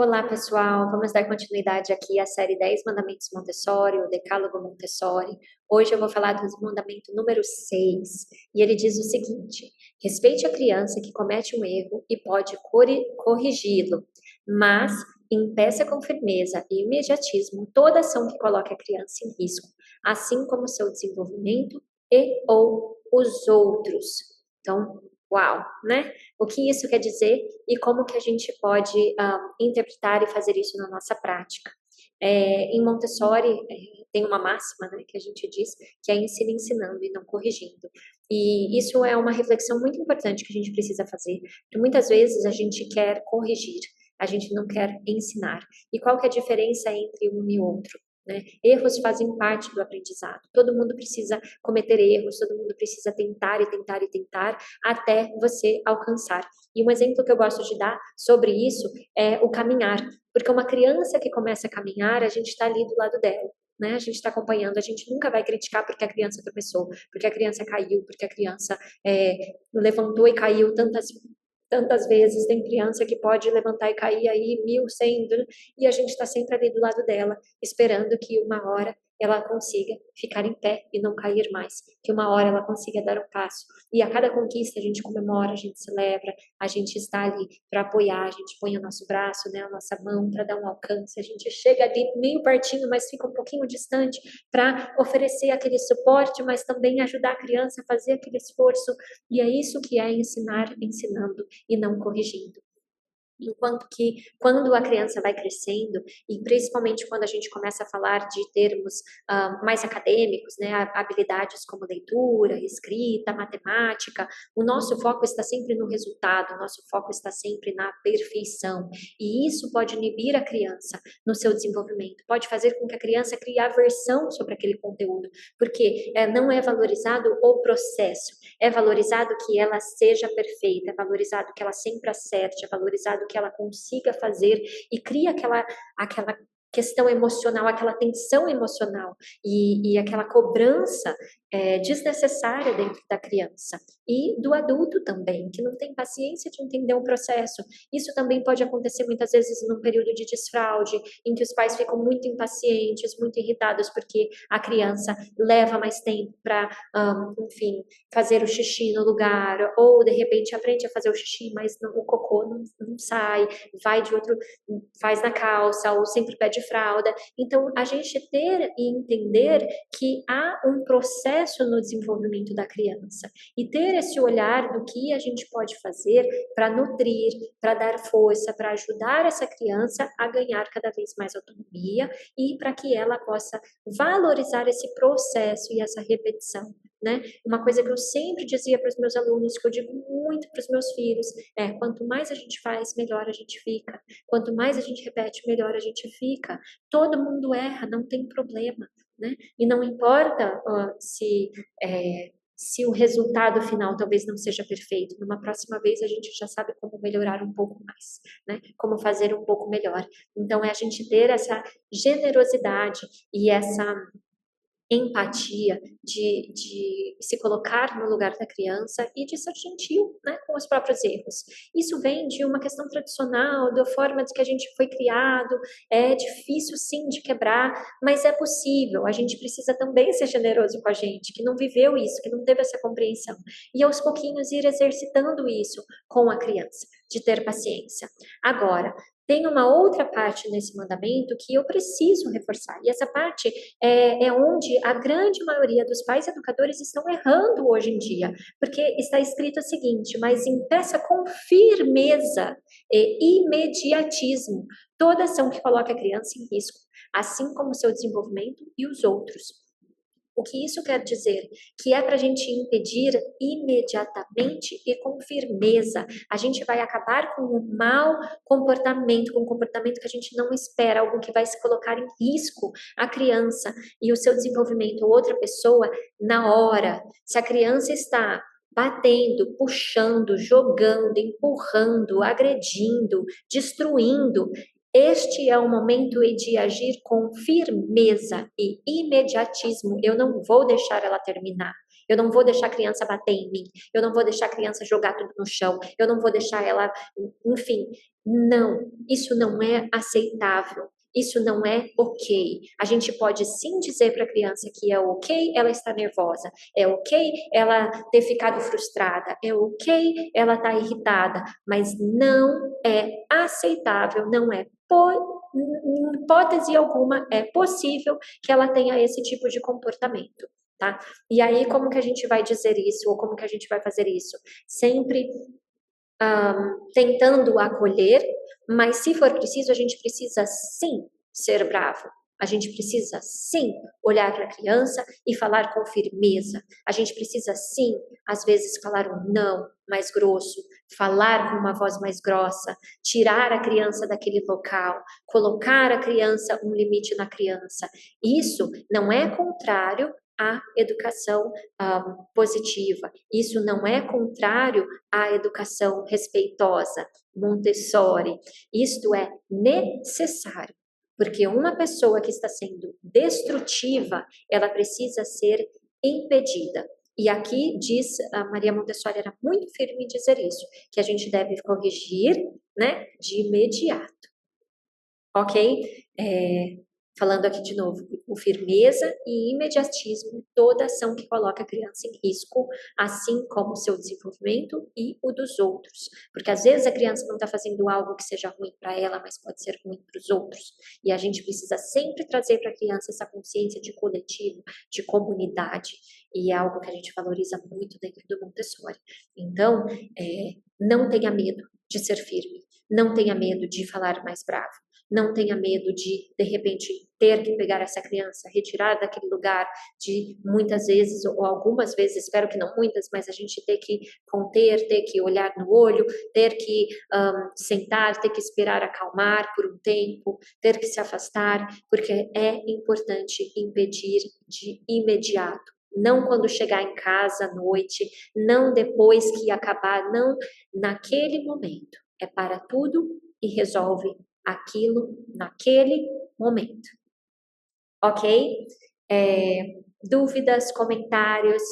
Olá, pessoal. Vamos dar continuidade aqui à série 10 Mandamentos Montessori, o Decálogo Montessori. Hoje eu vou falar do mandamento número 6, e ele diz o seguinte: respeite a criança que comete um erro e pode corrigi-lo, mas impeça com firmeza e imediatismo toda ação que coloque a criança em risco, assim como seu desenvolvimento e ou os outros. Então, uau, né? O que isso quer dizer e como que a gente pode interpretar e fazer isso na nossa prática. Em Montessori, tem uma máxima, né, que a gente diz, que é ensina ensinando e não corrigindo. E isso é uma reflexão muito importante que a gente precisa fazer, porque muitas vezes a gente quer corrigir, a gente não quer ensinar. E qual que é a diferença entre um e outro? Né? Erros fazem parte do aprendizado. Todo mundo precisa cometer erros, todo mundo precisa tentar e tentar e tentar até você alcançar. E um exemplo que eu gosto de dar sobre isso é o caminhar, porque uma criança que começa a caminhar, a gente está ali do lado dela. Né? A gente está acompanhando, a gente nunca vai criticar porque a criança tropeçou, porque a criança caiu, porque a criança levantou e caiu tantas vezes. Tem criança que pode levantar e cair aí 1.100, e a gente está sempre ali do lado dela, esperando que uma hora ela consiga ficar em pé e não cair mais, que uma hora ela consiga dar um passo. E a cada conquista a gente comemora, a gente celebra, a gente está ali para apoiar, a gente põe o nosso braço, né, a nossa mão para dar um alcance, a gente chega ali meio pertinho, mas fica um pouquinho distante para oferecer aquele suporte, mas também ajudar a criança a fazer aquele esforço. E é isso que é ensinar ensinando e não corrigindo. Enquanto que quando a criança vai crescendo, e principalmente quando a gente começa a falar de termos mais acadêmicos, né, habilidades como leitura, escrita, matemática, o nosso foco está sempre no resultado, o nosso foco está sempre na perfeição. E isso pode inibir a criança no seu desenvolvimento, pode fazer com que a criança crie aversão sobre aquele conteúdo, porque não é valorizado o processo, é valorizado que ela seja perfeita, é valorizado que ela sempre acerte, é valorizado que ela consiga fazer, e cria aquela questão emocional, aquela tensão emocional e aquela cobrança desnecessária dentro da criança e do adulto também, que não tem paciência de entender um processo. Isso também pode acontecer muitas vezes num período de desfraude, em que os pais ficam muito impacientes, muito irritados porque a criança leva mais tempo para, enfim, fazer o xixi no lugar, ou de repente aprende a fazer o xixi, mas o cocô não sai, vai de outro, faz na calça, ou sempre pede fralda. Então, a gente ter e entender que há um processo no desenvolvimento da criança e ter esse olhar do que a gente pode fazer para nutrir, para dar força, para ajudar essa criança a ganhar cada vez mais autonomia e para que ela possa valorizar esse processo e essa repetição. Né? Uma coisa que eu sempre dizia para os meus alunos, que eu digo muito para os meus filhos, quanto mais a gente faz, melhor a gente fica. Quanto mais a gente repete, melhor a gente fica. Todo mundo erra, não tem problema, né? E não importa se o resultado final talvez não seja perfeito. Numa próxima vez a gente já sabe como melhorar um pouco mais, né? Como fazer um pouco melhor. Então é a gente ter essa generosidade e essa empatia, de se colocar no lugar da criança e de ser gentil, né, com os próprios erros. Isso vem de uma questão tradicional, da forma de que a gente foi criado, é difícil sim de quebrar, mas é possível. A gente precisa também ser generoso com a gente, que não viveu isso, que não teve essa compreensão. E aos pouquinhos ir exercitando isso com a criança, de ter paciência. Agora, tem uma outra parte nesse mandamento que eu preciso reforçar, e essa parte é onde a grande maioria dos pais educadores estão errando hoje em dia, porque está escrito o seguinte: mas impeça com firmeza e imediatismo toda ação que coloque a criança em risco, assim como o seu desenvolvimento e os outros. O que isso quer dizer? Que é para a gente impedir imediatamente e com firmeza. A gente vai acabar com um mau comportamento, com um comportamento que a gente não espera, algo que vai se colocar em risco a criança e o seu desenvolvimento ou outra pessoa na hora. Se a criança está batendo, puxando, jogando, empurrando, agredindo, destruindo, este é o momento de agir com firmeza e imediatismo. Eu não vou deixar ela terminar. Eu não vou deixar a criança bater em mim. Eu não vou deixar a criança jogar tudo no chão. Eu não vou deixar ela, enfim, não, isso não é aceitável. Isso não é ok. A gente pode sim dizer para a criança que é ok ela estar nervosa, é ok ela ter ficado frustrada, é ok ela estar irritada, mas não é aceitável, não é em hipótese alguma é possível que ela tenha esse tipo de comportamento, tá? E aí como que a gente vai dizer isso ou como que a gente vai fazer isso? Sempre tentando acolher, mas se for preciso, a gente precisa sim ser bravo. A gente precisa sim olhar para a criança e falar com firmeza. A gente precisa sim, às vezes, falar um não mais grosso, falar com uma voz mais grossa, tirar a criança daquele local, colocar a criança um limite na criança. Isso não é contrário à educação positiva. Isso não é contrário à educação respeitosa, Montessori. Isto é necessário, porque uma pessoa que está sendo destrutiva, ela precisa ser impedida. E aqui diz, a Maria Montessori era muito firme em dizer isso, que a gente deve corrigir, né, de imediato. Ok? Falando aqui de novo, com firmeza e imediatismo, toda ação que coloca a criança em risco, assim como o seu desenvolvimento e o dos outros. Porque às vezes a criança não está fazendo algo que seja ruim para ela, mas pode ser ruim para os outros. E a gente precisa sempre trazer para a criança essa consciência de coletivo, de comunidade. E é algo que a gente valoriza muito dentro do Montessori. Então, não tenha medo de ser firme, não tenha medo de falar mais bravo. Não tenha medo de repente, ter que pegar essa criança, retirar daquele lugar, de muitas vezes, ou algumas vezes, espero que não muitas, mas a gente ter que conter, ter que olhar no olho, ter que sentar, ter que esperar acalmar por um tempo, ter que se afastar, porque é importante impedir de imediato. Não quando chegar em casa à noite, não depois que acabar, não naquele momento. É para tudo e resolve aquilo naquele momento. Ok? Dúvidas, comentários?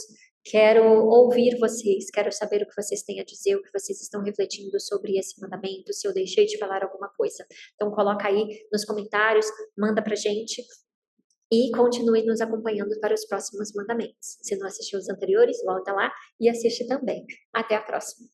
Quero ouvir vocês, quero saber o que vocês têm a dizer, o que vocês estão refletindo sobre esse mandamento, se eu deixei de falar alguma coisa. Então coloca aí nos comentários, manda pra gente e continue nos acompanhando para os próximos mandamentos. Se não assistiu os anteriores, volta lá e assiste também. Até a próxima!